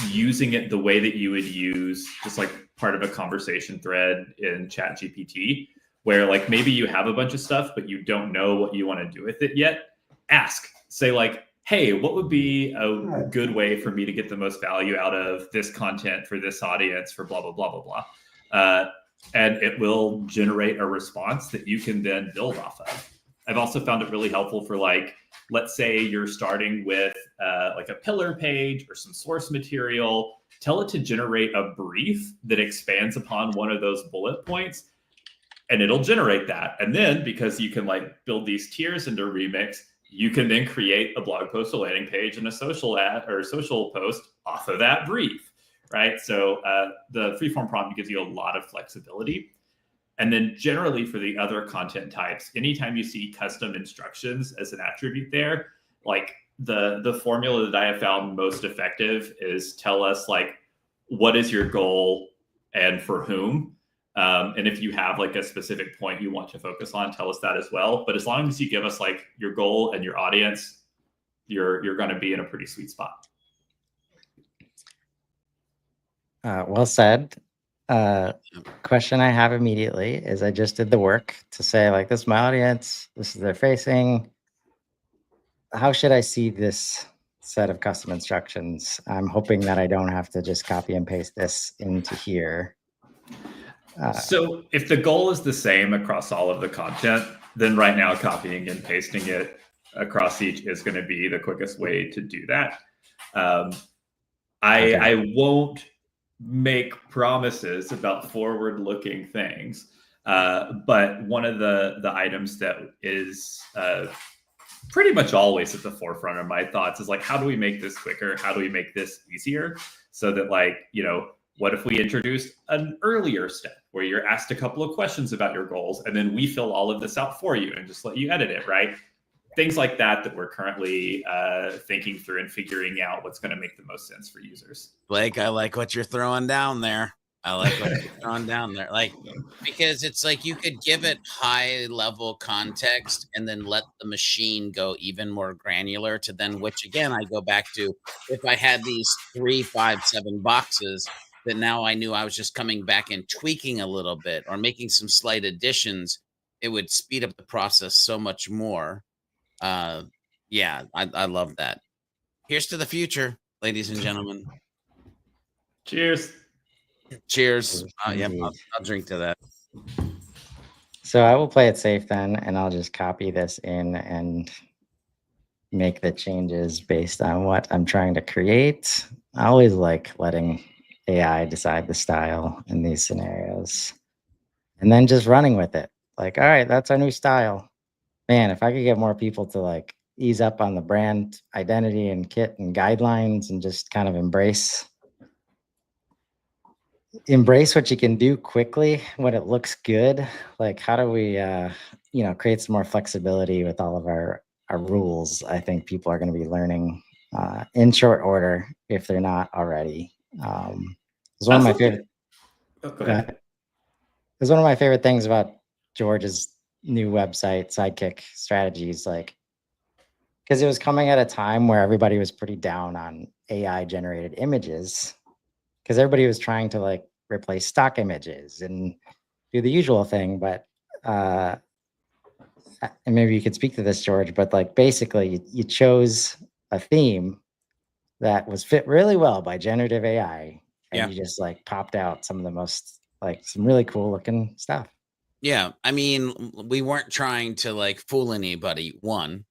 using it the way that you would use just like part of a conversation thread in ChatGPT, where like maybe you have a bunch of stuff, but you don't know what you want to do with it yet. Ask, say like, hey, what would be a good way for me to get the most value out of this content for this audience for blah, blah, blah, blah, blah. And it will generate a response that you can then build off of. I've also found it really helpful for like, let's say you're starting with like a pillar page or some source material, tell it to generate a brief that expands upon one of those bullet points, and it'll generate that. And then because you can like build these tiers into Remix, you can then create a blog post, a landing page, and a social ad or social post off of that brief, right? So the freeform prompt gives you a lot of flexibility. And then generally for the other content types, anytime you see custom instructions as an attribute there, like the formula that I have found most effective is tell us like, what is your goal and for whom? And if you have like a specific point you want to focus on, tell us that as well. But as long as you give us like your goal and your audience, you're going to be in a pretty sweet spot. Well said. Question I have immediately is I just did the work to say like, this is my audience, this is their facing. How should I see this set of custom instructions? I'm hoping that I don't have to just copy and paste this into here. So if the goal is the same across all of the content, then right now copying and pasting it across each is going to be the quickest way to do that. I won't make promises about forward-looking things, but one of the items that is pretty much always at the forefront of my thoughts is like, how do we make this quicker? How do we make this easier? So that like, you know, what if we introduced an earlier step where you're asked a couple of questions about your goals and then we fill all of this out for you and just let you edit it, right? Things like that we're currently thinking through and figuring out what's going to make the most sense for users. Blake, I like what you're throwing down there. I like what you're throwing down there. Like, because it's like you could give it high level context and then let the machine go even more granular to then, which again, I go back to if I had these 3, 5, 7 boxes that now I knew I was just coming back and tweaking a little bit or making some slight additions, it would speed up the process so much more. Uh, yeah, I love that. Here's to the future, ladies and gentlemen. Cheers. Cheers. Yep, Indeed. I'll drink to that. So I will play it safe then, and I'll just copy this in and make the changes based on what I'm trying to create. I always like letting AI decide the style in these scenarios and then just running with it. Like, all right, that's our new style. Man, if I could get more people to like ease up on the brand identity and kit and guidelines and just kind of embrace what you can do quickly when it looks good. Like, how do we create some more flexibility with all of our rules? I think people are going to be learning in short order if they're not already. It's one of my favorite. Oh, go ahead. It's one of my favorite things about George's new website, Sidekick Strategies, like, because it was coming at a time where everybody was pretty down on AI generated images, because everybody was trying to like replace stock images and do the usual thing. But and maybe you could speak to this, George, but like basically you chose a theme that was fit really well by generative AI, and you just like popped out some of the most like some really cool looking stuff. Yeah, I mean, we weren't trying to like fool anybody. One,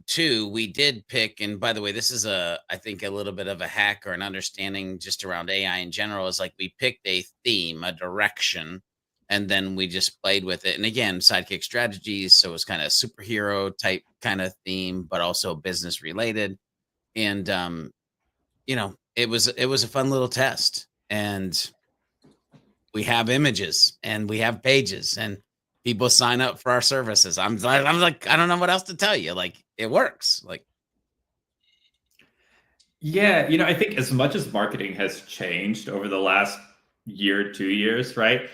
two, we did pick. And by the way, this is I think a little bit of a hack or an understanding just around AI in general. Is like we picked a theme, a direction, and then we just played with it. And again, Sidekick Strategies, so it's kind of superhero type kind of theme, but also business related. And it was a fun little test. And we have images and we have pages and people sign up for our services. I'm like, I don't know what else to tell you. Like, it works. Like, Yeah, I think as much as marketing has changed over the last year, 2 years, right?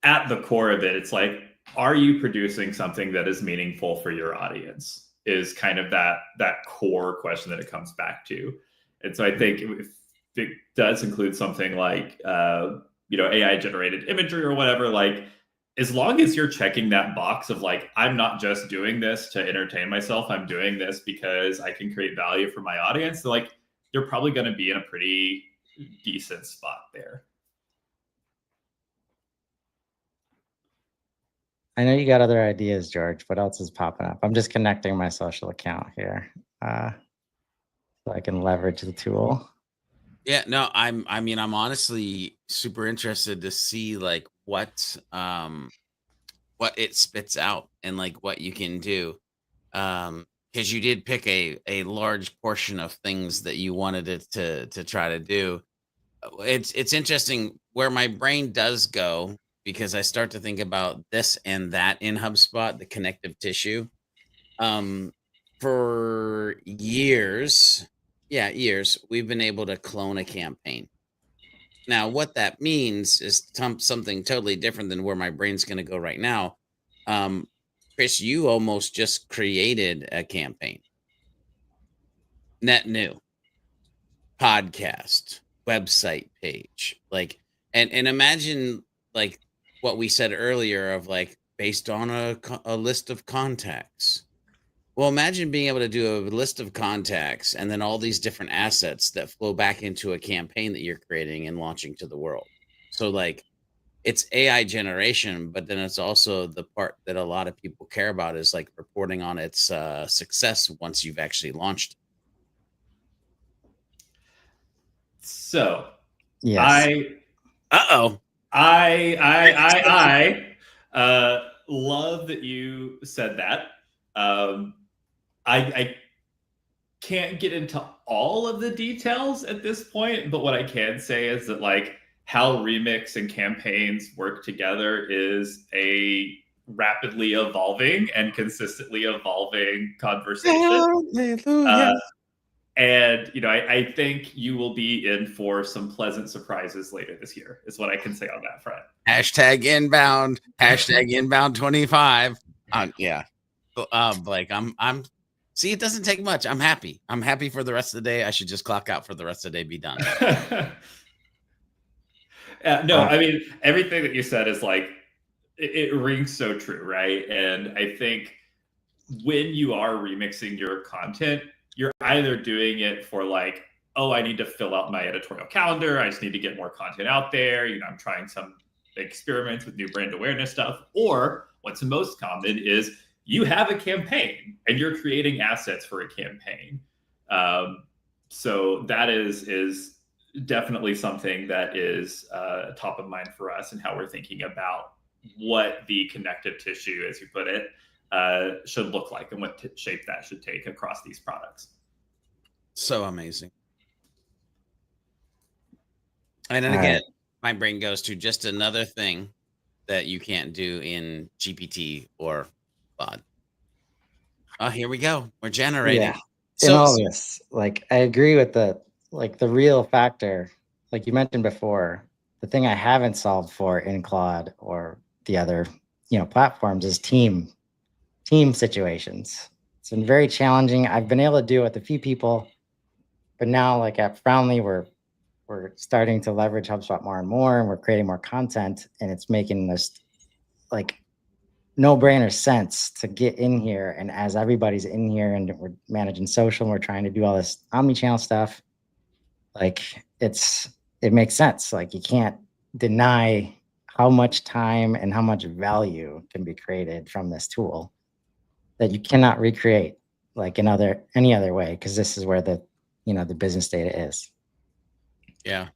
At the core of it, it's like, are you producing something that is meaningful for your audience? Is kind of that core question that it comes back to. And so I think if it does include something like AI generated imagery or whatever, like as long as you're checking that box of like, I'm not just doing this to entertain myself, I'm doing this because I can create value for my audience, like you're probably going to be in a pretty decent spot there. I know you got other ideas, George. What else is popping up? I'm just connecting my social account here so I can leverage the tool. yeah, no, I'm honestly super interested to see like what it spits out and like what you can do. Because you did pick a large portion of things that you wanted it to try to do. It's interesting where my brain does go because I start to think about this and that in HubSpot, the connective tissue. For years, we've been able to clone a campaign. Now, what that means is something totally different than where my brain's going to go right now. Chris, you almost just created a campaign, net new podcast, website page, like, and imagine like what we said earlier of like based on a list of contacts. Well, imagine being able to do a list of contacts and then all these different assets that flow back into a campaign that you're creating and launching to the world. So like it's AI generation, but then it's also the part that a lot of people care about is like reporting on its success once you've actually launched. So Yes. I love that you said that. I can't get into all of the details at this point, but what I can say is that like how Remix and campaigns work together is a rapidly evolving and consistently evolving conversation. And, I think you will be in for some pleasant surprises later this year, is what I can say on that front. Hashtag inbound, hashtag inbound 25. Yeah. Blake, I'm see, it doesn't take much. I'm happy. I'm happy for the rest of the day. I should just clock out for the rest of the day, be done. No, I mean, everything that you said is like, it rings so true, right? And I think when you are remixing your content, you're either doing it for like, oh, I need to fill out my editorial calendar. I just need to get more content out there. I'm trying some experiments with new brand awareness stuff. Or what's most common is you have a campaign and you're creating assets for a campaign. So that is definitely something that is top of mind for us and how we're thinking about what the connective tissue, as you put it, should look like and what shape that should take across these products. So amazing. And then again, my brain goes to just another thing that you can't do in GPT or Claude. Oh, here we go. We're generating. Yeah. In all this, like, I agree with the real factor, like you mentioned before, the thing I haven't solved for in Claude or the other, platforms is team situations. It's been very challenging. I've been able to do it with a few people, but now, like at Frownly, we're starting to leverage HubSpot more and more, and we're creating more content, and it's making this like no-brainer sense to get in here. And as everybody's in here and we're managing social and we're trying to do all this omni-channel stuff, like it makes sense. Like, you can't deny how much time and how much value can be created from this tool that you cannot recreate like any other way, because this is where the the business data is. Yeah.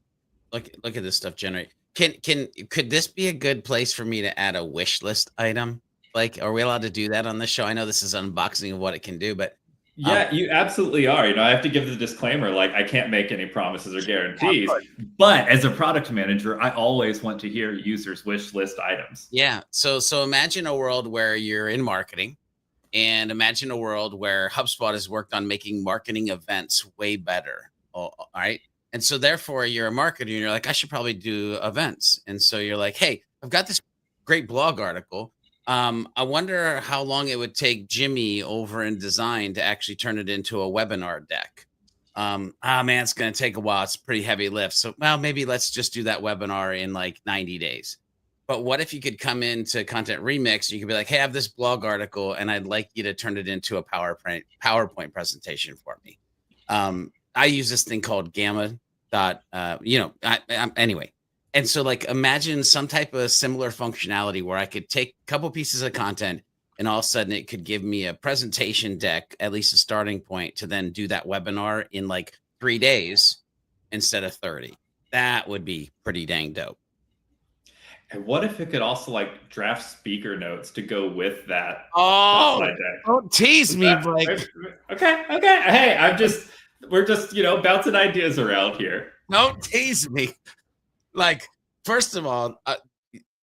Look at this stuff generate. Could this be a good place for me to add a wish list item? Like, are we allowed to do that on this show? I know this is unboxing of what it can do, but yeah, you absolutely are. I have to give the disclaimer, like, I can't make any promises or guarantees, but as a product manager, I always want to hear users' wish list items. Yeah. So imagine a world where you're in marketing, and imagine a world where HubSpot has worked on making marketing events way better. All right. And so therefore you're a marketer and you're like, I should probably do events. And so you're like, hey, I've got this great blog article. I wonder how long it would take Jimmy over in design to actually turn it into a webinar deck. Man, it's going to take a while. It's a pretty heavy lift. So, well, maybe let's just do that webinar in like 90 days. But what if you could come into Content Remix? You could be like, hey, I have this blog article and I'd like you to turn it into a PowerPoint presentation for me. I use this thing called Gamma. Anyway. And so, like, imagine some type of similar functionality where I could take a couple pieces of content and all of a sudden it could give me a presentation deck, at least a starting point, to then do that webinar in like 3 days instead of 30. That would be pretty dang dope. And what if it could also like draft speaker notes to go with that? Oh, that slide deck? Don't tease me, Blake. Okay. Hey, we're just bouncing ideas around here. Don't tease me. Like, first of all,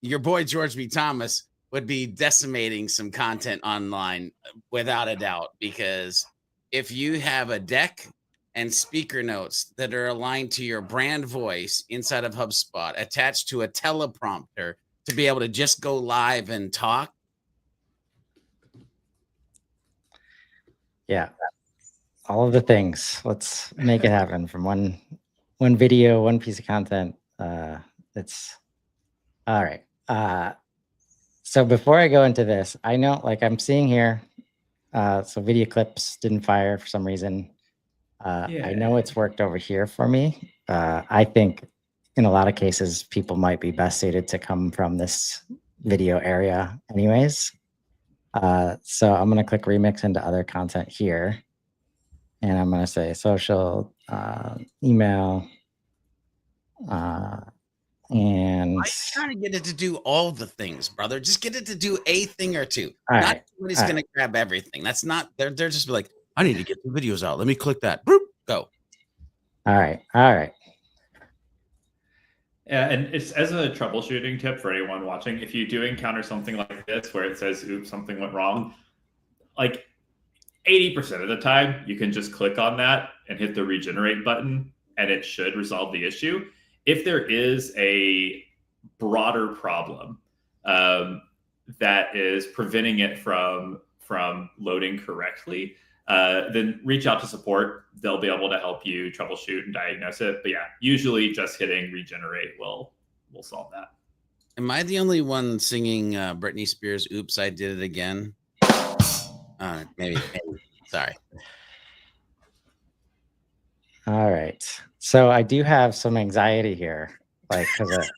your boy George B. Thomas would be decimating some content online without a doubt, because if you have a deck and speaker notes that are aligned to your brand voice inside of HubSpot, attached to a teleprompter to be able to just go live and talk. Yeah. All of the things. Let's make it happen from one video, one piece of content. It's all right. So before I go into this, I know, like, I'm seeing here, so video clips didn't fire for some reason. I know it's worked over here for me. I think in a lot of cases, people might be best suited to come from this video area anyways. So I'm going to click remix into other content here. And I'm going to say social, email, and I'm trying to get it to do all the things, brother. Just get it to do a thing or two. All not right. everybody's going to grab everything. That's not, they're just like, I need to get the videos out. Let me click that. Boop, go. All right. Yeah, and it's, as a troubleshooting tip for anyone watching, if you do encounter something like this where it says, oops, something went wrong, like 80% of the time, you can just click on that and hit the regenerate button, and it should resolve the issue. If there is a broader problem that is preventing it from loading correctly, then reach out to support. They'll be able to help you troubleshoot and diagnose it. But yeah, usually just hitting regenerate will solve that. Am I the only one singing Britney Spears' "Oops, I Did It Again"? Maybe. Sorry. All right. So I do have some anxiety here, like, because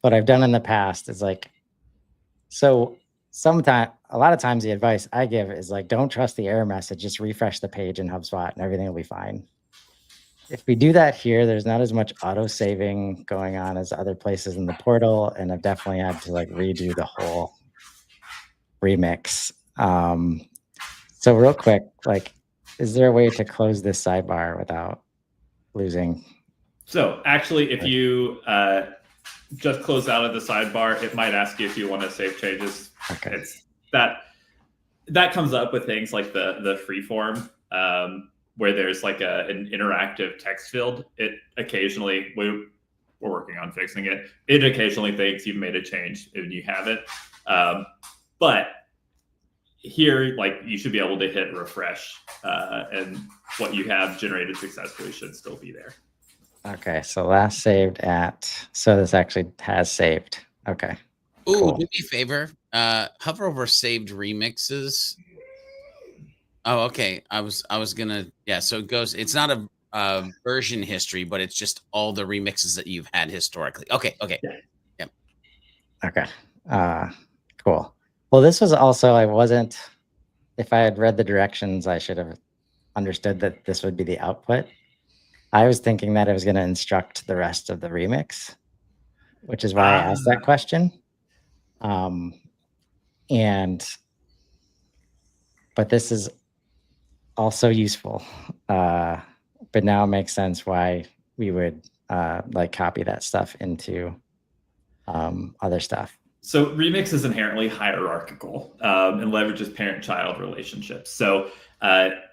what I've done in the past is like, so a lot of times the advice I give is like, don't trust the error message, just refresh the page in HubSpot and everything will be fine. If we do that here, there's not as much auto saving going on as other places in the portal. And I've definitely had to like redo the whole remix. So real quick, like, is there a way to close this sidebar without losing? So actually, if you just close out of the sidebar, it might ask you if you want to save changes. Okay. It's that comes up with things like the freeform, where there's like an interactive text field. It occasionally, we're working on fixing it. It occasionally thinks you've made a change and you haven't. But here, like, you should be able to hit refresh, and what you have generated successfully should still be there. Okay, so last saved at, so this actually has saved. Okay. Ooh, Cool. do me a favor. Hover over saved remixes. Oh, okay. I was gonna, yeah. So it goes. It's not a version history, but it's just all the remixes that you've had historically. Okay. Yeah. Okay. Cool. Well, this was also, if I had read the directions, I should have understood that this would be the output. I was thinking that it was going to instruct the rest of the remix, which is why I asked that question. But this is also useful. But now it makes sense why we would like copy that stuff into other stuff. So Remix is inherently hierarchical and leverages parent-child relationships. So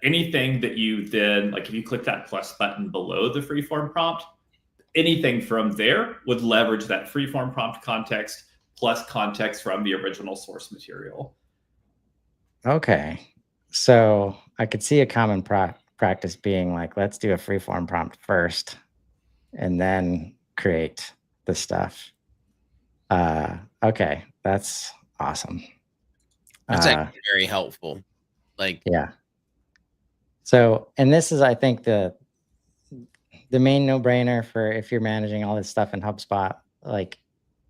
anything that you then, like if you click that plus button below the freeform prompt, anything from there would leverage that freeform prompt context plus context from the original source material. Okay. So I could see a common practice being like, let's do a freeform prompt first and then create the stuff. Okay, that's awesome. That's actually very helpful. Like, yeah. So, and this is, I think, the main no-brainer for if you're managing all this stuff in HubSpot. Like,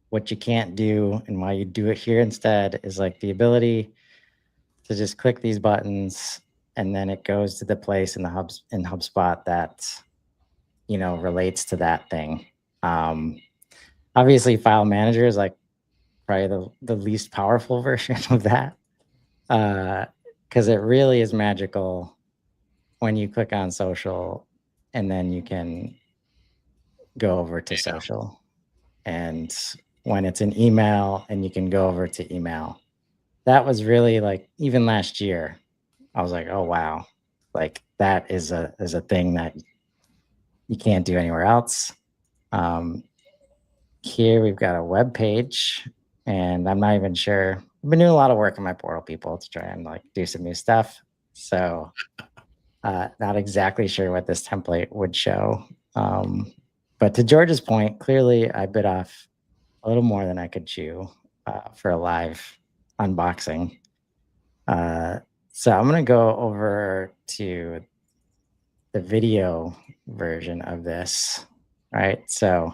what you can't do and why you do it here instead is like the ability to just click these buttons and then it goes to the place in HubSpot that, you know, relates to that thing. Obviously, File Manager is like probably the least powerful version of that, because it really is magical when you click on social and then you can go over to social. And when it's an email and you can go over to email. That was really like, even last year, I was like, oh, wow. Like that is a thing that you can't do anywhere else. Here we've got a web page, and I'm not even sure. I've been doing a lot of work on my portal, people, to try and like do some new stuff. So not exactly sure what this template would show. But to George's point, clearly I bit off a little more than I could chew for a live unboxing. So I'm going to go over to the video version of this. Right. So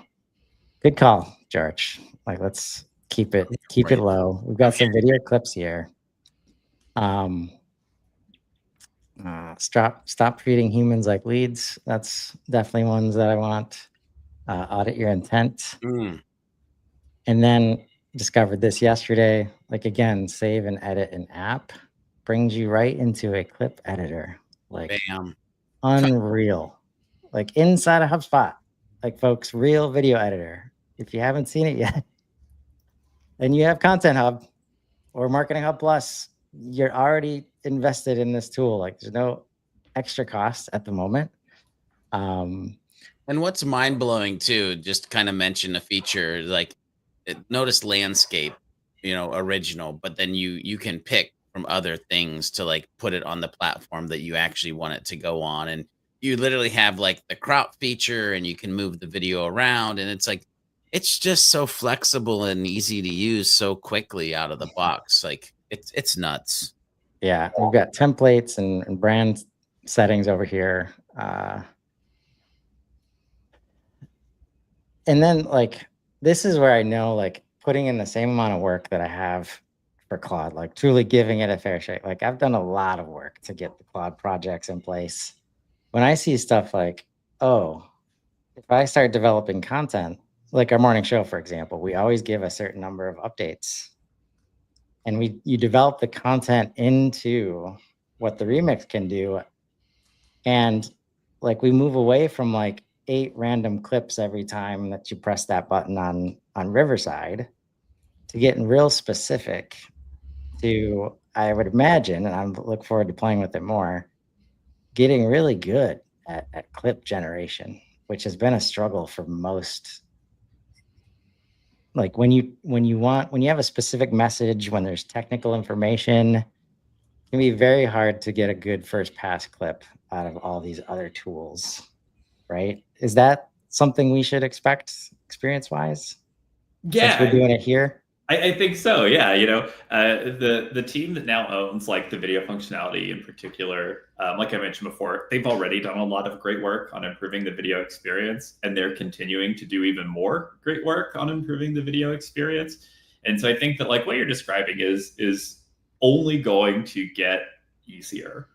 good call, George. Like, let's keep it low. We've got some video clips here. Stop treating humans like leads. That's definitely ones that I want. Audit your intent. And then discovered this yesterday. Like, again, save and edit an app brings you right into a clip editor. Like, bam. Unreal. Like inside of HubSpot. Like, folks, real video editor. If you haven't seen it yet, and you have Content Hub or Marketing Hub Plus, you're already invested in this tool. Like, there's no extra cost at the moment. And what's mind blowing too, just kind of mention a feature like notice landscape, original, but then you can pick from other things to like put it on the platform that you actually want it to go on. And you literally have like the crop feature and you can move the video around. And it's like, it's just so flexible and easy to use so quickly out of the box. Like it's nuts. Yeah, we've got templates and brand settings over here. And then like, this is where I know like putting in the same amount of work that I have for Claude, like truly giving it a fair shake. Like I've done a lot of work to get the Claude projects in place. When I see stuff like, oh, if I start developing content, like our morning show, for example, we always give a certain number of updates. And you develop the content into what the remix can do. And like we move away from like 8 random clips every time that you press that button on Riverside to getting real specific to, I would imagine, and I look forward to playing with it more, getting really good at clip generation, which has been a struggle for most. Like when you have a specific message, when there's technical information, it can be very hard to get a good first pass clip out of all these other tools, right? Is that something we should expect experience-wise? Yeah, Since we're doing it here? I think so. Yeah, the team that now owns like the video functionality in particular, like I mentioned before, they've already done a lot of great work on improving the video experience, and they're continuing to do even more great work on improving the video experience. And so I think that like what you're describing is only going to get easier.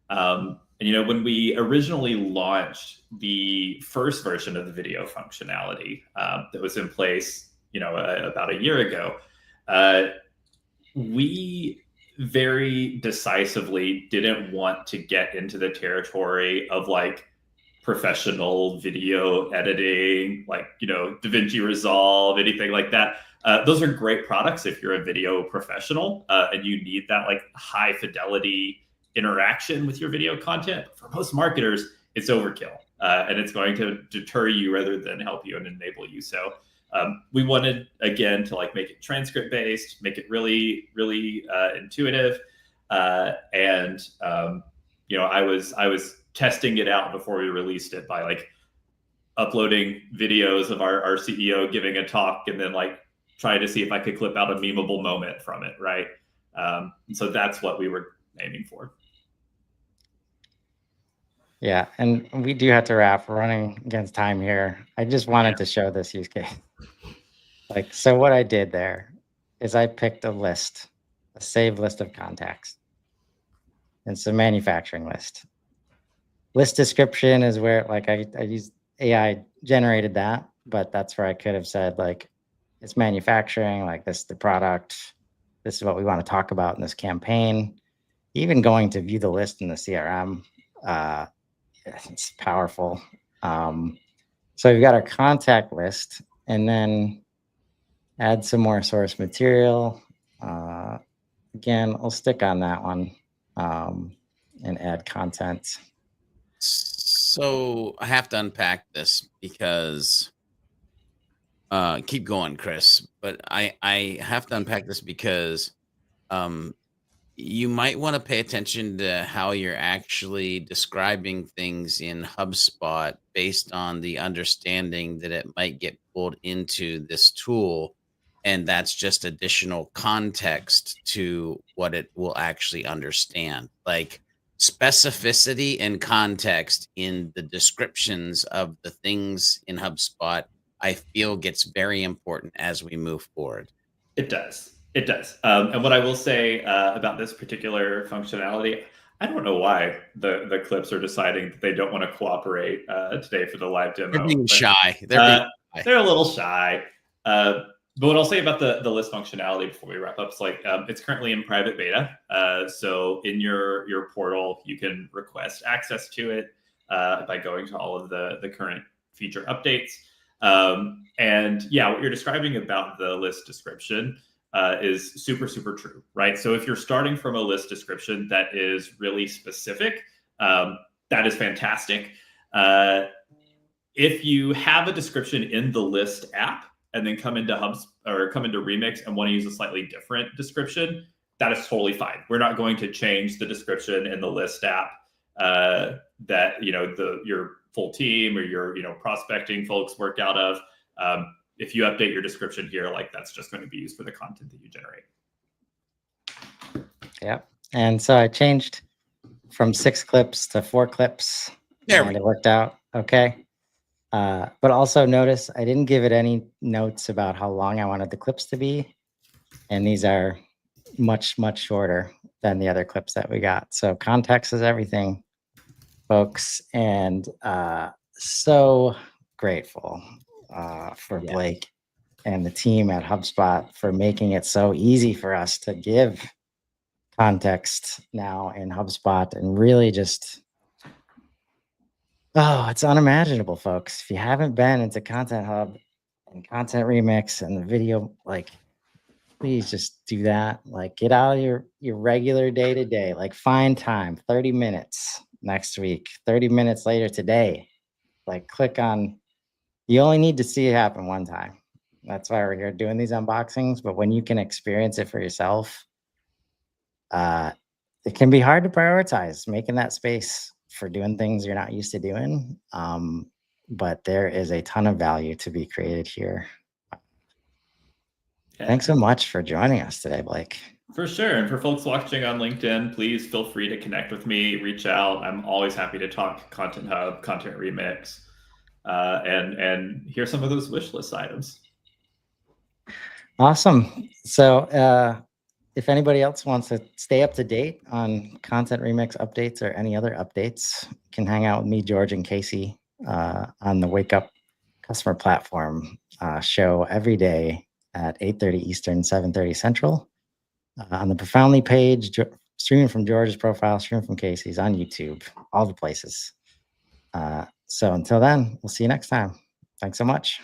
And when we originally launched the first version of the video functionality that was in place, about a year ago, we very decisively didn't want to get into the territory of like professional video editing, like, DaVinci Resolve, anything like that. Those are great products if you're a video professional and you need that like high fidelity interaction with your video content. But for most marketers, it's overkill and it's going to deter you rather than help you and enable you. So we wanted, again, to like make it transcript based, make it really, really intuitive. And I was testing it out before we released it by like uploading videos of our CEO giving a talk and then like trying to see if I could clip out a memeable moment from it. Right. So that's what we were aiming for. Yeah, and we do have to wrap. We're running against time here. I just wanted to show this use case. Like, so what I did there is I picked a saved list of contacts. It's a manufacturing list. List description is where like I used AI generated that, but that's where I could have said like, it's manufacturing, like this is the product. This is what we want to talk about in this campaign. Even going to view the list in the CRM, it's powerful. So we've got our contact list, and then add some more source material. Again, I'll stick on that one and add content. So I have to unpack this because keep going, Chris, but I have to unpack this because you might want to pay attention to how you're actually describing things in HubSpot based on the understanding that it might get pulled into this tool. And that's just additional context to what it will actually understand. Like specificity and context in the descriptions of the things in HubSpot, I feel gets very important as we move forward. It does. It does. And what I will say about this particular functionality, I don't know why the clips are deciding that they don't want to cooperate today for the live demo. They're being shy. They're a little shy. But what I'll say about the list functionality before we wrap up is like it's currently in private beta. So in your portal, you can request access to it by going to all of the current feature updates. And yeah, what you're describing about the list description is super, super true, right? So if you're starting from a list description that is really specific, That is fantastic. If you have a description in the List app and then come into Remix and want to use a slightly different description, that is totally fine. We're not going to change the description in the List app that your full team or your prospecting folks work out of. If you update your description here, like that's just going to be used for the content that you generate. Yep. And so I changed from 6 clips to 4 clips. And it worked out okay. But also notice I didn't give it any notes about how long I wanted the clips to be. And these are much, much shorter than the other clips that we got. So context is everything, folks. And so grateful for Blake and the team at HubSpot for making it so easy for us to give context now in HubSpot and really just, it's unimaginable, folks. If you haven't been into Content Hub and Content Remix and the video, like, please just do that. Like, get out of your regular day-to-day, like find time, 30 minutes next week, 30 minutes later today, like click on, you only need to see it happen one time. That's why we're here doing these unboxings. But when you can experience it for yourself, it can be hard to prioritize making that space for doing things you're not used to doing. But there is a ton of value to be created here. Yeah. Thanks so much for joining us today, Blake. For sure. And for folks watching on LinkedIn, please feel free to connect with me, reach out. I'm always happy to talk Content Hub, Content Remix, and hear some of those wish list items. Awesome. So if anybody else wants to stay up to date on Content Remix updates or any other updates, you can hang out with me, George, and Casey on the Wake Up Customer Platform show every day at 8:30 Eastern, 7:30 Central. On the Profoundly page, streaming from George's profile, streaming from Casey's on YouTube, all the places. So until then, we'll see you next time. Thanks so much.